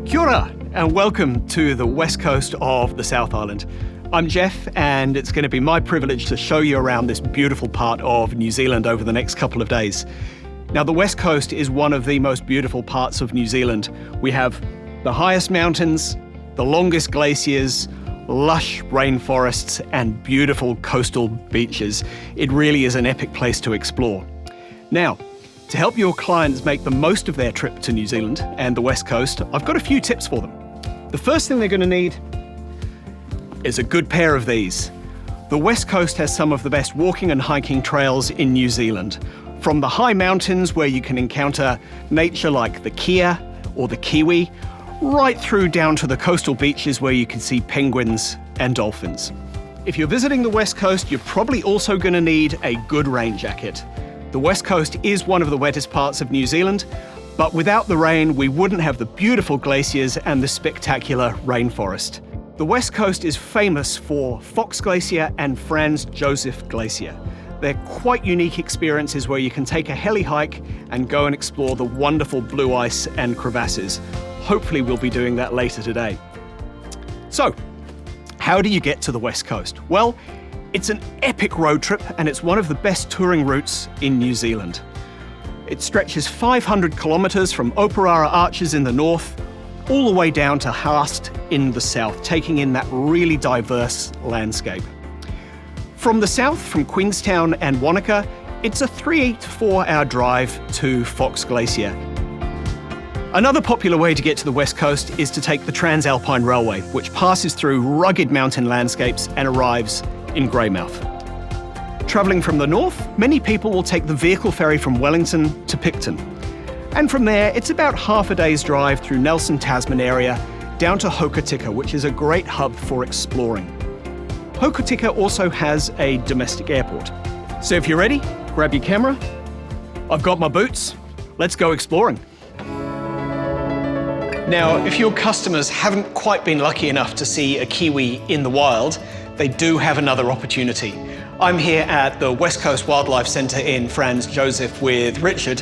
Kia ora, and welcome to the west coast of the South Island. I'm Jeff, and it's going to be my privilege to show you around this beautiful part of New Zealand over the next couple of days. Now, the west coast is one of the most beautiful parts of New Zealand. We have the highest mountains, the longest glaciers, lush rainforests, and beautiful coastal beaches. It really is an epic place to explore. Now, to help your clients make the most of their trip to New Zealand and the west coast, I've got a few tips for them. The first thing they're going to need is a good pair of these. The west coast has some of the best walking and hiking trails in New Zealand. From the high mountains where you can encounter nature like the kea or the kiwi, right through down to the coastal beaches where you can see penguins and dolphins. If you're visiting the west coast, you're probably also going to need a good rain jacket. The west coast is one of the wettest parts of New Zealand, but without the rain, we wouldn't have the beautiful glaciers and the spectacular rainforest. The west coast is famous for Fox Glacier and Franz Josef Glacier. They're quite unique experiences where you can take a heli hike and go and explore the wonderful blue ice and crevasses. Hopefully we'll be doing that later today. So, how do you get to the west coast? Well, it's an epic road trip, and it's one of the best touring routes in New Zealand. It stretches 500 kilometres from Oparara Arches in the north, all the way down to Haast in the south, taking in that really diverse landscape. From the south, from Queenstown and Wanaka, it's a 3 to 4 hour drive to Fox Glacier. Another popular way to get to the west coast is to take the Transalpine Railway, which passes through rugged mountain landscapes and arrives in Greymouth. Travelling from the north, many people will take the vehicle ferry from Wellington to Picton. And from there, it's about half a day's drive through Nelson Tasman area down to Hokitika, which is a great hub for exploring. Hokitika also has a domestic airport. So if you're ready, grab your camera. I've got my boots. Let's go exploring. Now, if your customers haven't quite been lucky enough to see a kiwi in the wild, they do have another opportunity. I'm here at the West Coast Wildlife Centre in Franz Josef with Richard.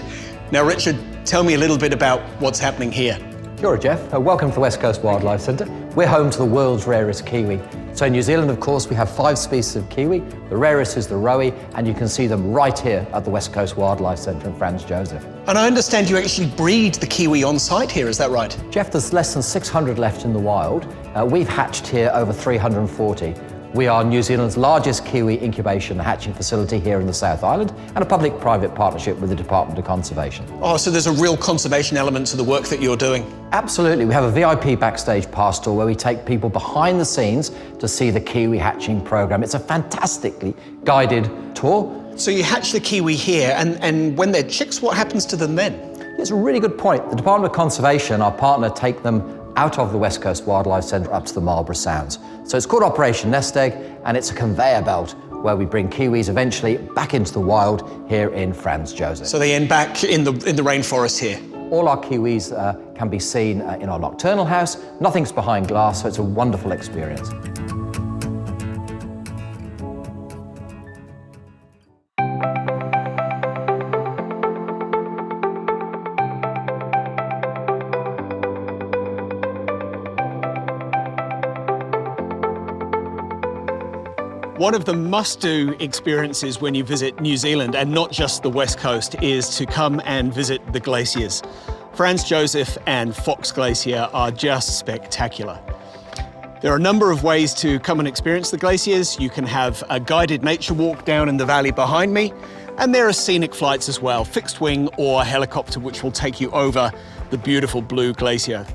Now, Richard, tell me a little bit about what's happening here. Kia ora, Jeff. Welcome to the West Coast Wildlife Centre. We're home to the world's rarest kiwi. So in New Zealand, of course, we have 5 species of kiwi. The rarest is the rowie, and you can see them right here at the West Coast Wildlife Centre in Franz Josef. And I understand you actually breed the kiwi on site here, is that right? Jeff, there's less than 600 left in the wild. We've hatched here over 340. We are New Zealand's largest kiwi incubation and hatching facility here in the South Island, and a public-private partnership with the Department of Conservation. Oh, so there's a real conservation element to the work that you're doing? Absolutely. We have a VIP backstage pass tour where we take people behind the scenes to see the kiwi hatching program. It's a fantastically guided tour. So you hatch the kiwi here, and when they're chicks, what happens to them then? It's a really good point. The Department of Conservation, our partner, take them out of the West Coast Wildlife Centre up to the Marlborough Sounds. So it's called Operation Nest Egg, and it's a conveyor belt where we bring kiwis eventually back into the wild here in Franz Josef. So they end back in the rainforest here? All our kiwis can be seen in our nocturnal house. Nothing's behind glass, so it's a wonderful experience. One of the must-do experiences when you visit New Zealand, and not just the West Coast, is to come and visit the glaciers. Franz Josef and Fox Glacier are just spectacular. There are a number of ways to come and experience the glaciers. You can have a guided nature walk down in the valley behind me, and there are scenic flights as well, fixed wing or helicopter, which will take you over the beautiful blue glacier.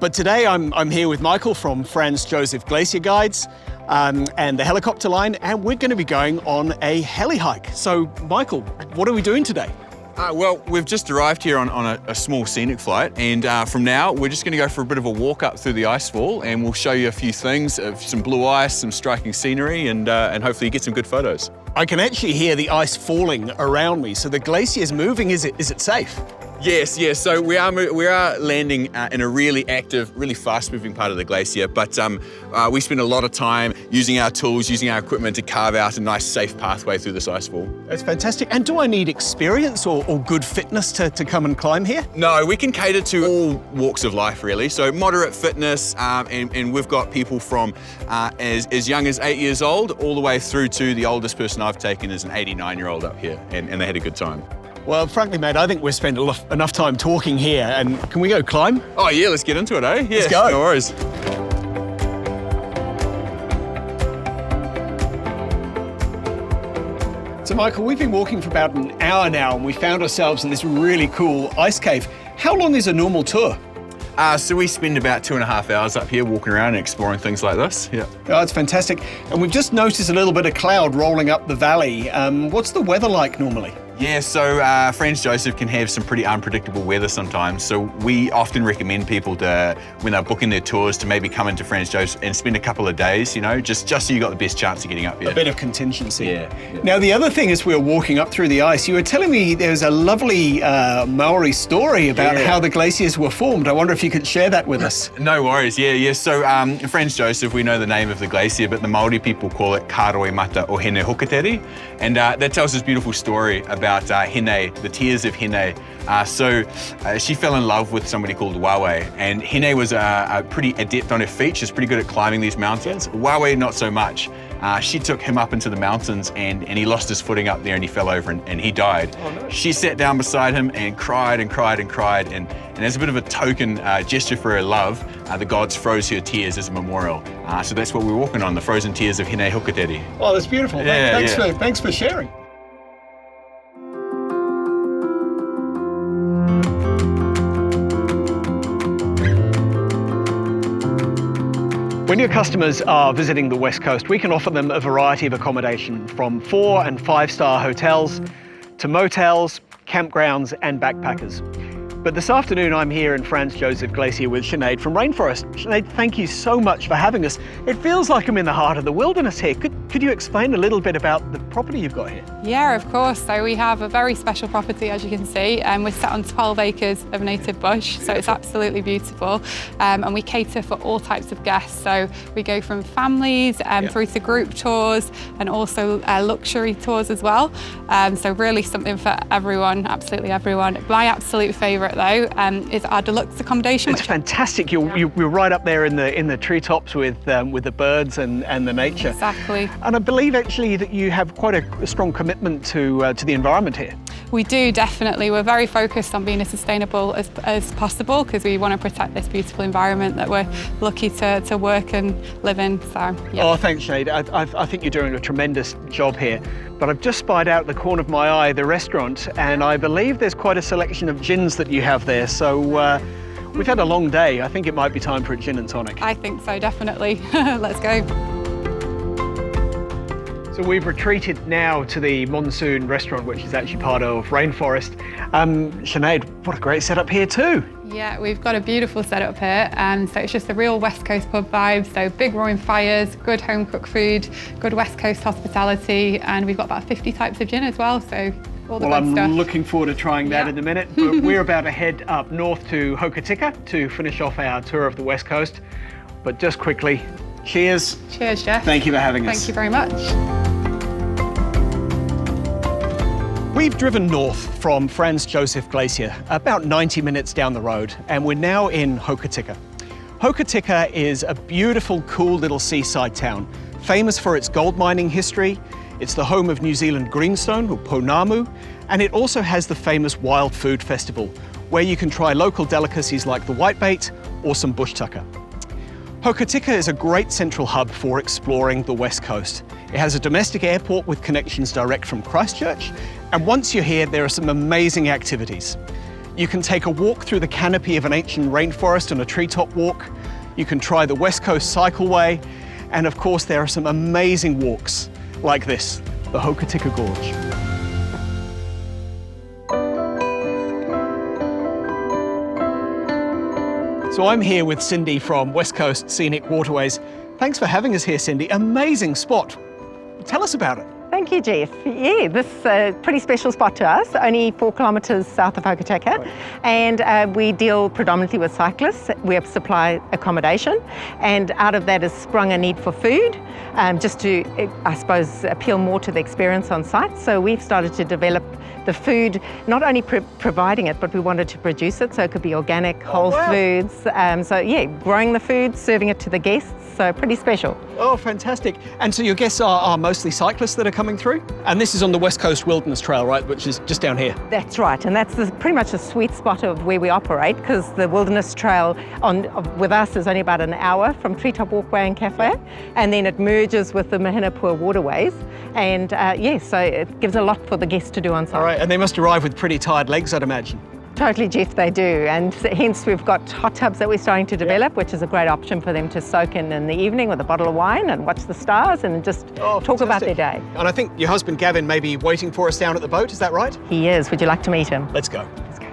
But today I'm here with Michael from Franz Josef Glacier Guides and the helicopter line, and we're going to be going on a heli hike. So Michael, what are we doing today? Well, we've just arrived here on a small scenic flight, and from now we're just going to go for a bit of a walk up through the ice wall, and we'll show you a few things, some blue ice, some striking scenery, and hopefully you get some good photos. I can actually hear the ice falling around me, so the glacier is moving. Is it safe? Yes. So we are landing in a really active, really fast-moving part of the glacier. But we spend a lot of time using our tools, using our equipment to carve out a nice, safe pathway through this icefall. That's fantastic. And do I need experience or good fitness to come and climb here? No, we can cater to all walks of life, really. So moderate fitness, and we've got people from as young as 8 years old all the way through to the oldest person I've taken is an 89-year-old up here, and they had a good time. Well, frankly, mate, I think we've spent enough time talking here. And can we go climb? Oh, yeah, let's get into it, eh? Yeah, let's go. No worries. So, Michael, we've been walking for about an hour now, and we found ourselves in this really cool ice cave. How long is a normal tour? So we spend about 2.5 hours up here walking around and exploring things like this. Yeah. Oh, that's fantastic. And we've just noticed a little bit of cloud rolling up the valley. What's the weather like normally? Yeah, so Franz Josef can have some pretty unpredictable weather sometimes. So we often recommend people to, when they're booking their tours, to maybe come into Franz Josef and spend a couple of days, just so you got the best chance of getting up here. A bit of contingency. Yeah. Now, the other thing as we were walking up through the ice, you were telling me there's a lovely Maori story about how the glaciers were formed. I wonder if you could share that with us. No worries, yeah. So Franz Josef, we know the name of the glacier, but the Maori people call it Karoe Mata o Hine Hokateri. And that tells this beautiful story about Hine, the tears of Hine. So she fell in love with somebody called Wawe, and Hine was pretty adept on her feet. She's pretty good at climbing these mountains. Wawe, not so much. She took him up into the mountains, and he lost his footing up there, and he fell over and he died. Oh, no. She sat down beside him and cried and cried and cried, and as a bit of a token gesture for her love, the gods froze her tears as a memorial. So that's what we're walking on, the frozen tears of Hine Hokateri. Oh, that's beautiful. Thanks for sharing. When your customers are visiting the West Coast, we can offer them a variety of accommodation, from 4- and 5-star hotels to motels, campgrounds and backpackers. But this afternoon I'm here in Franz Josef Glacier with Sinead from Rainforest. Sinead, thank you so much for having us. It feels like I'm in the heart of the wilderness here. Could you explain a little bit about the property you've got here? Yeah, of course. So we have a very special property, as you can see, and we're set on 12 acres of native bush, so it's absolutely beautiful. And we cater for all types of guests. So we go from families through to group tours and also luxury tours as well. So really something for everyone, absolutely everyone. My absolute favourite though is our deluxe accommodation. It's fantastic. You're right up there in the treetops with the birds and the nature. Exactly. And I believe actually that you have quite a strong commitment to the environment here. We do, definitely. We're very focused on being as sustainable as possible because we want to protect this beautiful environment that we're lucky to work and live in. So, yeah. Oh, thanks, Sinead. I think you're doing a tremendous job here. But I've just spied out the corner of my eye the restaurant, and I believe there's quite a selection of gins that you have there. So we've had a long day. I think it might be time for a gin and tonic. I think so, definitely. Let's go. So we've retreated now to the Monsoon restaurant, which is actually part of Rainforest. Sinead, what a great setup here too. Yeah, we've got a beautiful setup here. So it's just a real West Coast pub vibe. So big roaring fires, good home cooked food, good West Coast hospitality, and we've got about 50 types of gin as well. So all the good stuff. I'm looking forward to trying that in a minute. But we're about to head up north to Hokitika to finish off our tour of the West Coast. But just quickly, cheers. Cheers, Jeff. Thank you for having us. Thank you very much. We've driven north from Franz Josef Glacier, about 90 minutes down the road, and we're now in Hokitika. Hokitika is a beautiful, cool little seaside town, famous for its gold mining history. It's the home of New Zealand greenstone, or pounamu, and it also has the famous Wild Food Festival, where you can try local delicacies like the whitebait or some bush tucker. Hokitika is a great central hub for exploring the West Coast. It has a domestic airport with connections direct from Christchurch, and once you're here, there are some amazing activities. You can take a walk through the canopy of an ancient rainforest on a treetop walk. You can try the West Coast Cycleway, and of course there are some amazing walks like this, the Hokitika Gorge. So I'm here with Cindy from West Coast Scenic Waterways. Thanks for having us here, Cindy. Amazing spot. Tell us about it. Thank you, Jeff. Yeah, this is a pretty special spot to us, only 4 kilometres south of Hokitika. Right. And we deal predominantly with cyclists. We supply accommodation, and out of that has sprung a need for food, just to, I suppose, appeal more to the experience on site. So we've started to develop the food, not only providing it, but we wanted to produce it, so it could be organic, whole foods. So yeah, growing the food, serving it to the guests, so pretty special. Oh, fantastic. And so your guests are mostly cyclists that are coming through? And this is on the West Coast Wilderness Trail, right, which is just down here? That's right, and that's pretty much the sweet spot of where we operate, because the Wilderness Trail with us is only about an hour from Treetop Walkway and Cafe, and then it merges with the Mahinapua waterways. And yeah, so it gives a lot for the guests to do on site. All right, and they must arrive with pretty tired legs, I'd imagine. Totally, Jeff, they do, and hence we've got hot tubs that we're starting to develop, which is a great option for them to soak in the evening with a bottle of wine and watch the stars and just talk about their day. And I think your husband Gavin may be waiting for us down at the boat, is that right? He is. Would you like to meet him? Let's go. Let's go.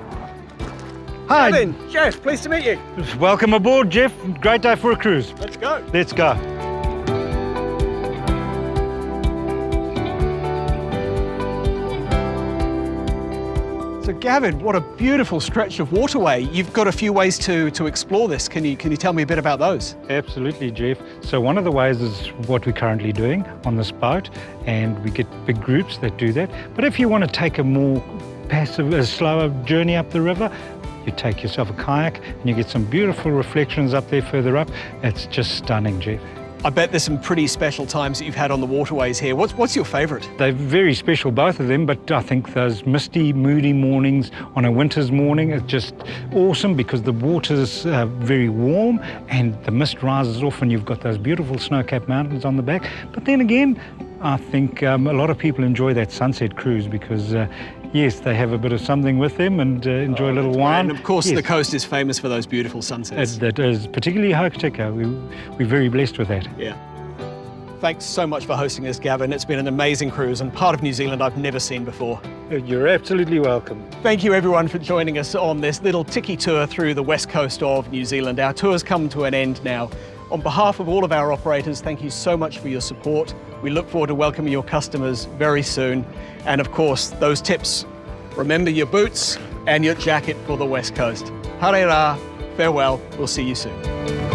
Hi. Gavin, Jeff, pleased to meet you. Welcome aboard, Jeff. Great day for a cruise. Let's go. Let's go. So Gavin, what a beautiful stretch of waterway. You've got a few ways to explore this. Can you tell me a bit about those? Absolutely, Jeff. So one of the ways is what we're currently doing on this boat, and we get big groups that do that. But if you want to take a more passive, a slower journey up the river, you take yourself a kayak and you get some beautiful reflections up there further up. It's just stunning, Jeff. I bet there's some pretty special times that you've had on the waterways here. What's your favourite? They're very special, both of them, but I think those misty, moody mornings on a winter's morning are just awesome because the water's very warm and the mist rises off and you've got those beautiful snow-capped mountains on the back. But then again, I think a lot of people enjoy that sunset cruise because yes, they have a bit of something with them and enjoy a little wine. And of course, yes. The coast is famous for those beautiful sunsets. That is, particularly Hokitika. We're very blessed with that. Yeah. Thanks so much for hosting us, Gavin. It's been an amazing cruise and part of New Zealand I've never seen before. You're absolutely welcome. Thank you everyone for joining us on this little tiki tour through the west coast of New Zealand. Our tour's come to an end now. On behalf of all of our operators, thank you so much for your support. We look forward to welcoming your customers very soon. And of course, those tips. Remember your boots and your jacket for the West Coast. Haere rā, farewell, we'll see you soon.